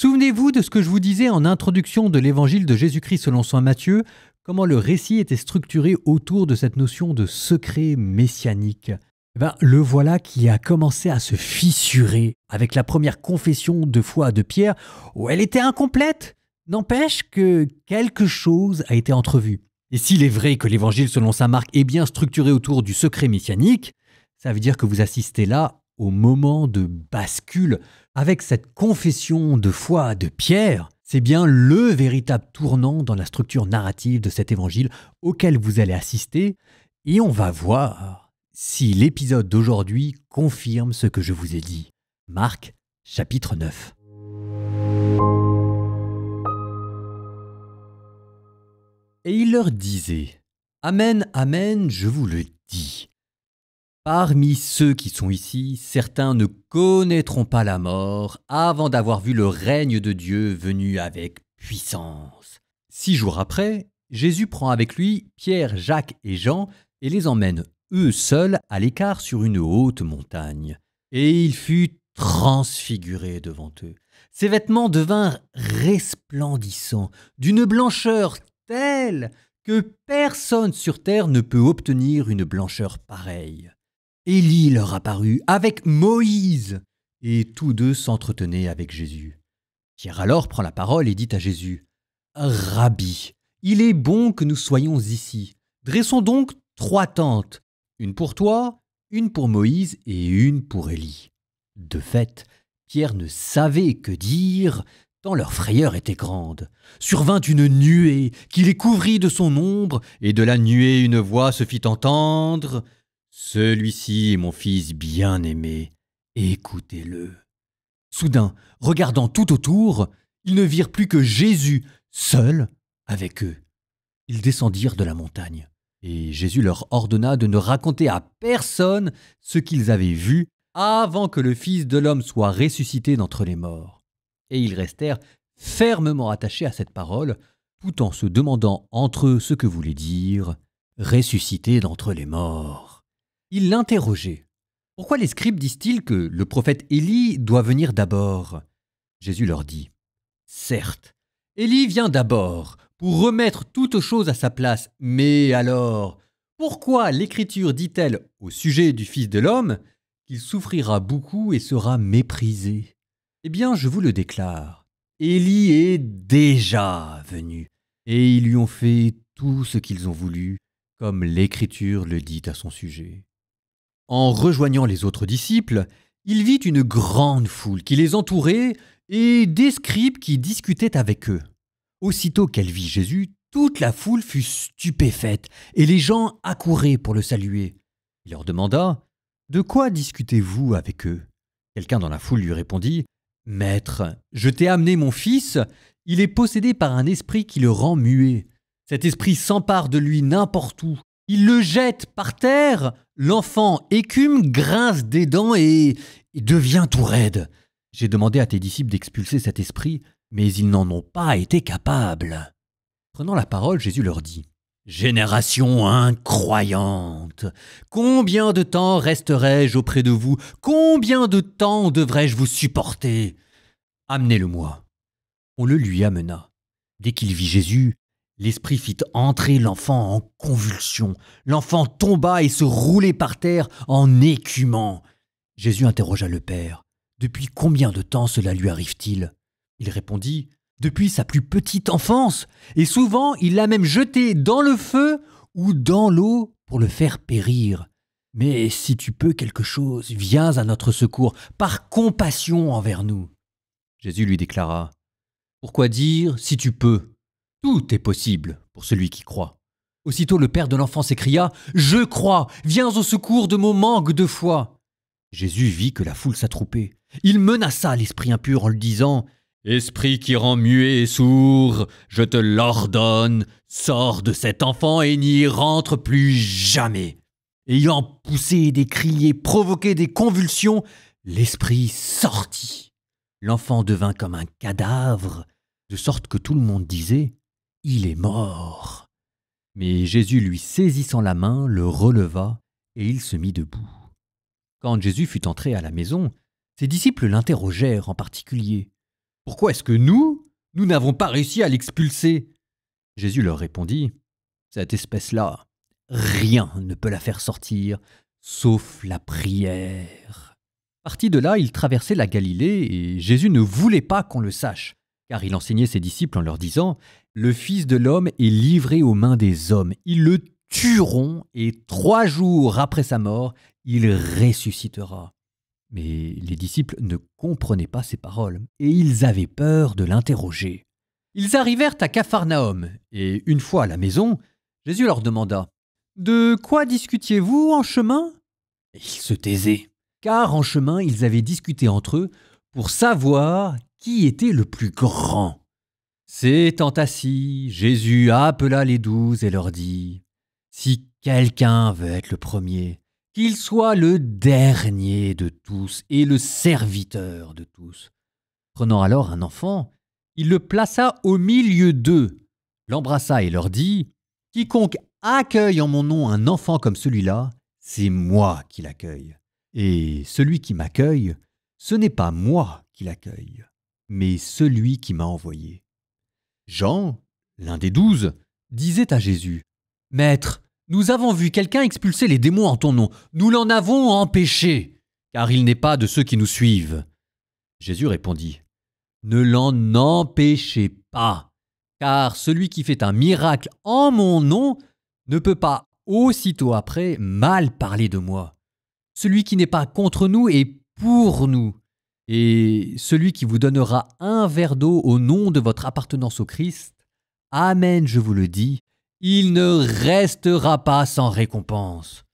Souvenez-vous de ce que je vous disais en introduction de l'évangile de Jésus-Christ selon saint Matthieu, comment le récit était structuré autour de cette notion de secret messianique. Le voilà qui a commencé à se fissurer avec la première confession de foi de Pierre, où elle était incomplète. N'empêche que quelque chose a été entrevu. Et s'il est vrai que l'évangile selon saint Marc est bien structuré autour du secret messianique, ça veut dire que vous assistez là au moment de bascule. Avec cette confession de foi de Pierre, c'est bien le véritable tournant dans la structure narrative de cet évangile auquel vous allez assister, et on va voir si l'épisode d'aujourd'hui confirme ce que je vous ai dit. Marc, chapitre 9. Et il leur disait : « Amen, amen, je vous le dis. Parmi ceux qui sont ici, certains ne connaîtront pas la mort avant d'avoir vu le règne de Dieu venu avec puissance. » 6 jours après, Jésus prend avec lui Pierre, Jacques et Jean et les emmène, eux seuls, à l'écart sur une haute montagne. Et il fut transfiguré devant eux. Ses vêtements devinrent resplendissants, d'une blancheur telle que personne sur terre ne peut obtenir une blancheur pareille. Élie leur apparut avec Moïse, et tous deux s'entretenaient avec Jésus. Pierre alors prend la parole et dit à Jésus : « Rabbi, il est bon que nous soyons ici. Dressons donc 3 tentes, une pour toi, une pour Moïse et une pour Élie. » De fait, Pierre ne savait que dire, tant leur frayeur était grande. Survint une nuée qui les couvrit de son ombre, et de la nuée une voix se fit entendre : « Celui-ci est mon fils bien-aimé, écoutez-le. » Soudain, regardant tout autour, ils ne virent plus que Jésus, seul avec eux. Ils descendirent de la montagne, et Jésus leur ordonna de ne raconter à personne ce qu'ils avaient vu avant que le Fils de l'homme soit ressuscité d'entre les morts. Et ils restèrent fermement attachés à cette parole, tout en se demandant entre eux ce que voulait dire « ressuscité d'entre les morts ». Ils l'interrogeaient. « Pourquoi les scribes disent-ils que le prophète Élie doit venir d'abord ?» Jésus leur dit : « Certes, Élie vient d'abord pour remettre toutes choses à sa place. Mais alors, pourquoi l'Écriture dit-elle au sujet du Fils de l'homme qu'il souffrira beaucoup et sera méprisé ? Eh bien, je vous le déclare, Élie est déjà venu, et ils lui ont fait tout ce qu'ils ont voulu, comme l'Écriture le dit à son sujet. » En rejoignant les autres disciples, il vit une grande foule qui les entourait et des scribes qui discutaient avec eux. Aussitôt qu'elle vit Jésus, toute la foule fut stupéfaite et les gens accouraient pour le saluer. Il leur demanda : « De quoi discutez-vous avec eux ?» Quelqu'un dans la foule lui répondit : « Maître, je t'ai amené mon fils, il est possédé par un esprit qui le rend muet. Cet esprit s'empare de lui n'importe où. Il le jette par terre, l'enfant écume, grince des dents et devient tout raide. J'ai demandé à tes disciples d'expulser cet esprit, mais ils n'en ont pas été capables. » Prenant la parole, Jésus leur dit : « Génération incroyante, combien de temps resterai-je auprès de vous ? Combien de temps devrais-je vous supporter ? Amenez-le-moi. » On le lui amena. Dès qu'il vit Jésus, l'esprit fit entrer l'enfant en convulsion. L'enfant tomba et se roulait par terre en écumant. Jésus interrogea le père : « Depuis combien de temps cela lui arrive-t-il ?» Il répondit : « Depuis sa plus petite enfance, et souvent il l'a même jeté dans le feu ou dans l'eau pour le faire périr. Mais si tu peux quelque chose, viens à notre secours, par compassion envers nous. » Jésus lui déclara : « Pourquoi dire si tu peux ? Tout est possible pour celui qui croit. » Aussitôt le père de l'enfant s'écria : « Je crois, viens au secours de mon manque de foi. » Jésus vit que la foule s'attroupait. Il menaça l'esprit impur en lui disant : « Esprit qui rend muet et sourd, je te l'ordonne, sors de cet enfant et n'y rentre plus jamais. » Ayant poussé des cris et provoqué des convulsions, l'esprit sortit. L'enfant devint comme un cadavre, de sorte que tout le monde disait : « Il est mort. » Mais Jésus, lui saisissant la main, le releva et il se mit debout. Quand Jésus fut entré à la maison, ses disciples l'interrogèrent en particulier : Pourquoi est-ce que nous n'avons pas réussi à l'expulser ?» Jésus leur répondit, « Cette espèce-là, rien ne peut la faire sortir, sauf la prière. » Parti de là, il traversait la Galilée et Jésus ne voulait pas qu'on le sache, car il enseignait ses disciples en leur disant « Le Fils de l'homme est livré aux mains des hommes. Ils le tueront et 3 jours après sa mort, il ressuscitera. » Mais les disciples ne comprenaient pas ces paroles et ils avaient peur de l'interroger. Ils arrivèrent à Capharnaüm et une fois à la maison, Jésus leur demanda « De quoi discutiez-vous en chemin ?» Ils se taisaient, car en chemin ils avaient discuté entre eux pour savoir qui était le plus grand. S'étant assis, Jésus appela les 12 et leur dit « Si quelqu'un veut être le premier, qu'il soit le dernier de tous et le serviteur de tous. » Prenant alors un enfant, il le plaça au milieu d'eux, l'embrassa et leur dit « Quiconque accueille en mon nom un enfant comme celui-là, c'est moi qui l'accueille. Et celui qui m'accueille, ce n'est pas moi qui l'accueille, mais celui qui m'a envoyé. » Jean, l'un des 12, disait à Jésus « Maître, nous avons vu quelqu'un expulser les démons en ton nom. Nous l'en avons empêché, car il n'est pas de ceux qui nous suivent. » Jésus répondit « Ne l'en empêchez pas, car celui qui fait un miracle en mon nom ne peut pas aussitôt après mal parler de moi. Celui qui n'est pas contre nous est pour nous. Et celui qui vous donnera un verre d'eau au nom de votre appartenance au Christ, amen, je vous le dis, il ne restera pas sans récompense.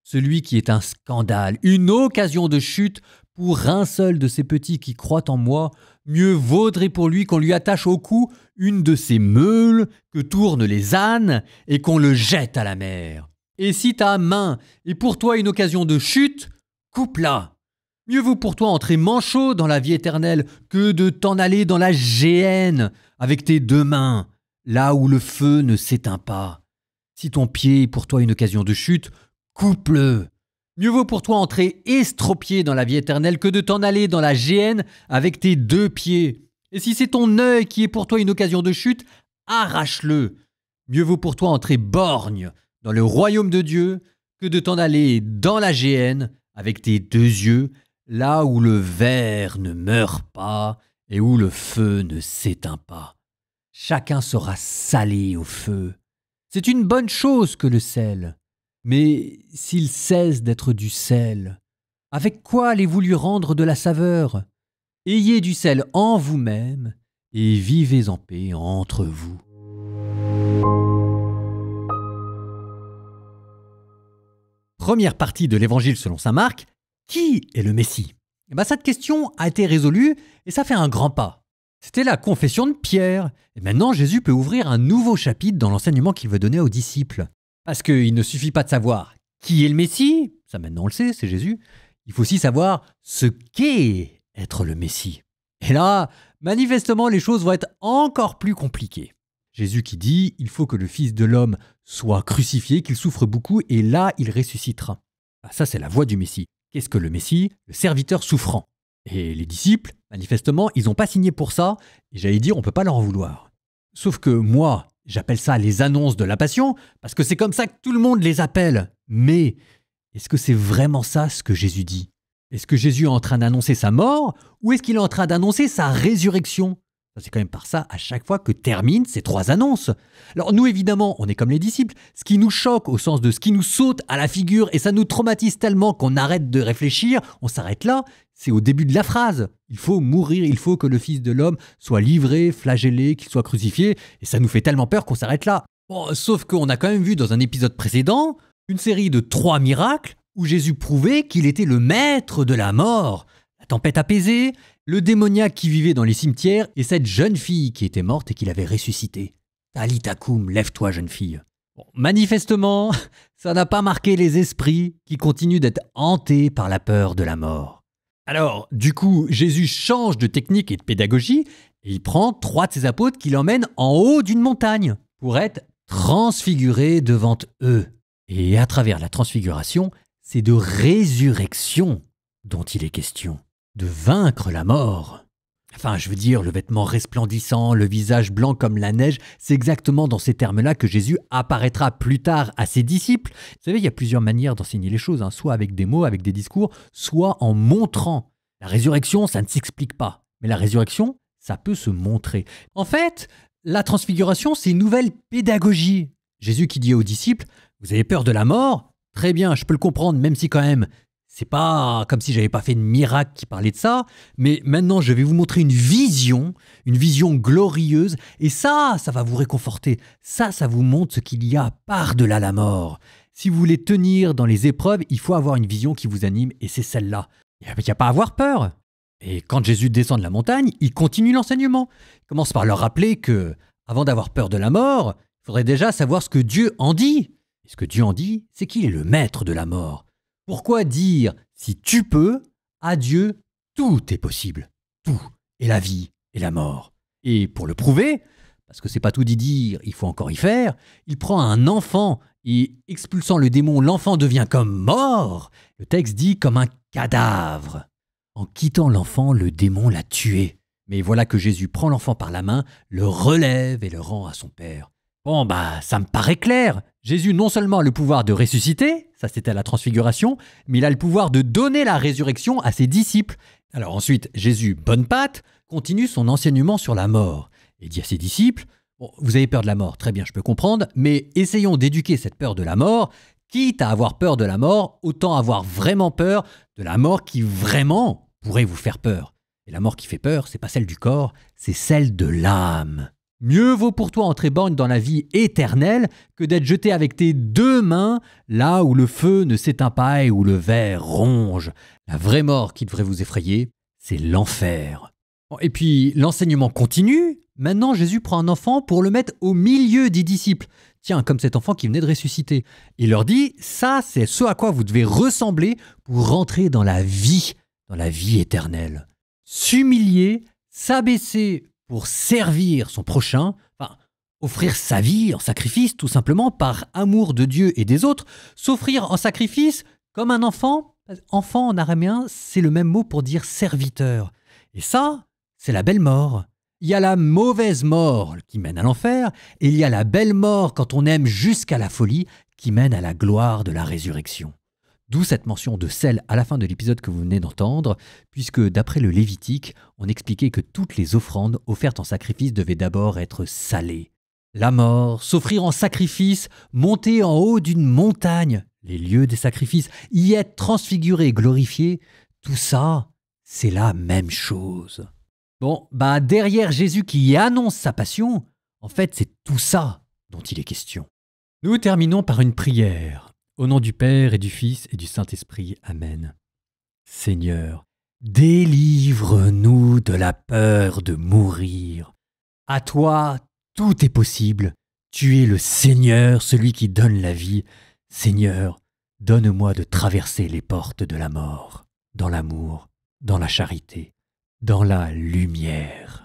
Celui qui est un scandale, une occasion de chute pour un seul de ces petits qui croient en moi, mieux vaudrait pour lui qu'on lui attache au cou une de ces meules que tournent les ânes et qu'on le jette à la mer. Et si ta main est pour toi une occasion de chute, coupe-la. Mieux vaut pour toi entrer manchot dans la vie éternelle que de t'en aller dans la géhenne avec tes 2 mains, là où le feu ne s'éteint pas. Si ton pied est pour toi une occasion de chute, coupe-le. Mieux vaut pour toi entrer estropié dans la vie éternelle que de t'en aller dans la géhenne avec tes 2 pieds. Et si c'est ton œil qui est pour toi une occasion de chute, arrache-le. Mieux vaut pour toi entrer borgne dans le royaume de Dieu que de t'en aller dans la géhenne avec tes 2 yeux, là où le ver ne meurt pas et où le feu ne s'éteint pas. Chacun sera salé au feu. C'est une bonne chose que le sel. Mais s'il cesse d'être du sel, avec quoi allez-vous lui rendre de la saveur? Ayez du sel en vous-même et vivez en paix entre vous. Première partie de l'Évangile selon saint Marc. Qui est le Messie? Cette question a été résolue et ça fait un grand pas. C'était la confession de Pierre. Et maintenant, Jésus peut ouvrir un nouveau chapitre dans l'enseignement qu'il veut donner aux disciples. Parce qu'il ne suffit pas de savoir qui est le Messie, ça maintenant on le sait, c'est Jésus. Il faut aussi savoir ce qu'est être le Messie. Et là, manifestement, les choses vont être encore plus compliquées. Jésus qui dit, il faut que le Fils de l'homme soit crucifié, qu'il souffre beaucoup, et là, il ressuscitera. Ça, c'est la voie du Messie. Qu'est-ce que le Messie? Le serviteur souffrant. Et les disciples, manifestement, ils n'ont pas signé pour ça, et j'allais dire, on ne peut pas leur en vouloir. Sauf que moi, j'appelle ça les annonces de la passion, parce que c'est comme ça que tout le monde les appelle. Mais est-ce que c'est vraiment ça ce que Jésus dit? Est-ce que Jésus est en train d'annoncer sa mort, ou est-ce qu'il est en train d'annoncer sa résurrection? C'est quand même par ça à chaque fois que terminent ces 3 annonces. Alors nous, évidemment, on est comme les disciples. Ce qui nous choque au sens de ce qui nous saute à la figure et ça nous traumatise tellement qu'on arrête de réfléchir, on s'arrête là, c'est au début de la phrase. Il faut mourir, il faut que le Fils de l'homme soit livré, flagellé, qu'il soit crucifié. Et ça nous fait tellement peur qu'on s'arrête là. Bon, sauf qu'on a quand même vu dans un épisode précédent une série de 3 miracles où Jésus prouvait qu'il était le maître de la mort. La tempête apaisée, le démoniaque qui vivait dans les cimetières et cette jeune fille qui était morte et qu'il avait ressuscitée. Talita koum, lève-toi jeune fille. Bon, manifestement, ça n'a pas marqué les esprits qui continuent d'être hantés par la peur de la mort. Alors, du coup, Jésus change de technique et de pédagogie et il prend 3 de ses apôtres qui l'emmènent en haut d'une montagne pour être transfiguré devant eux. Et à travers la transfiguration, c'est de résurrection dont il est question. De vaincre la mort. Enfin, je veux dire, le vêtement resplendissant, le visage blanc comme la neige, c'est exactement dans ces termes-là que Jésus apparaîtra plus tard à ses disciples. Vous savez, il y a plusieurs manières d'enseigner les choses, hein, soit avec des mots, avec des discours, soit en montrant. La résurrection, ça ne s'explique pas, mais la résurrection, ça peut se montrer. En fait, la transfiguration, c'est une nouvelle pédagogie. Jésus qui dit aux disciples, vous avez peur de la mort? Très bien, je peux le comprendre, même si quand même, c'est pas comme si j'avais pas fait de miracle qui parlait de ça, mais maintenant je vais vous montrer une vision glorieuse, et ça va vous réconforter. Ça vous montre ce qu'il y a par-delà la mort. Si vous voulez tenir dans les épreuves, il faut avoir une vision qui vous anime, et c'est celle-là. Il n'y a pas à avoir peur. Et quand Jésus descend de la montagne, il continue l'enseignement. Il commence par leur rappeler que, avant d'avoir peur de la mort, il faudrait déjà savoir ce que Dieu en dit. Et ce que Dieu en dit, c'est qu'il est le maître de la mort. Pourquoi dire, si tu peux, à Dieu, tout est possible. Tout. Et la vie, et la mort. Et pour le prouver, parce que c'est pas tout d'y dire, il faut encore y faire, il prend un enfant et, expulsant le démon, l'enfant devient comme mort. Le texte dit comme un cadavre. En quittant l'enfant, le démon l'a tué. Mais voilà que Jésus prend l'enfant par la main, le relève et le rend à son père. Bon, ça me paraît clair. Jésus non seulement a le pouvoir de ressusciter, ça c'était à la transfiguration, mais il a le pouvoir de donner la résurrection à ses disciples. Alors ensuite, Jésus, bonne patte, continue son enseignement sur la mort. Et dit à ses disciples, bon, vous avez peur de la mort, très bien, je peux comprendre, mais essayons d'éduquer cette peur de la mort. Quitte à avoir peur de la mort, autant avoir vraiment peur de la mort qui vraiment pourrait vous faire peur. Et la mort qui fait peur, c'est pas celle du corps, c'est celle de l'âme. Mieux vaut pour toi entrer borgne dans la vie éternelle que d'être jeté avec tes deux mains là où le feu ne s'éteint pas et où le ver ronge. La vraie mort qui devrait vous effrayer, c'est l'enfer. Et puis l'enseignement continue. Maintenant, Jésus prend un enfant pour le mettre au milieu des disciples. Tiens, comme cet enfant qui venait de ressusciter. Il leur dit, ça c'est ce à quoi vous devez ressembler pour rentrer dans la vie éternelle. S'humilier, s'abaisser pour servir son prochain, offrir sa vie en sacrifice tout simplement par amour de Dieu et des autres, s'offrir en sacrifice comme un enfant. Enfant en araméen, c'est le même mot pour dire serviteur. Et ça, c'est la belle mort. Il y a la mauvaise mort qui mène à l'enfer, et il y a la belle mort quand on aime jusqu'à la folie qui mène à la gloire de la résurrection. D'où cette mention de sel à la fin de l'épisode que vous venez d'entendre, puisque d'après le Lévitique, on expliquait que toutes les offrandes offertes en sacrifice devaient d'abord être salées. La mort, s'offrir en sacrifice, monter en haut d'une montagne, les lieux des sacrifices, y être transfiguré, glorifié, tout ça, c'est la même chose. Bon, derrière Jésus qui annonce sa passion, en fait, c'est tout ça dont il est question. Nous terminons par une prière. Au nom du Père et du Fils et du Saint-Esprit. Amen. Seigneur, délivre-nous de la peur de mourir. À toi, tout est possible. Tu es le Seigneur, celui qui donne la vie. Seigneur, donne-moi de traverser les portes de la mort, dans l'amour, dans la charité, dans la lumière.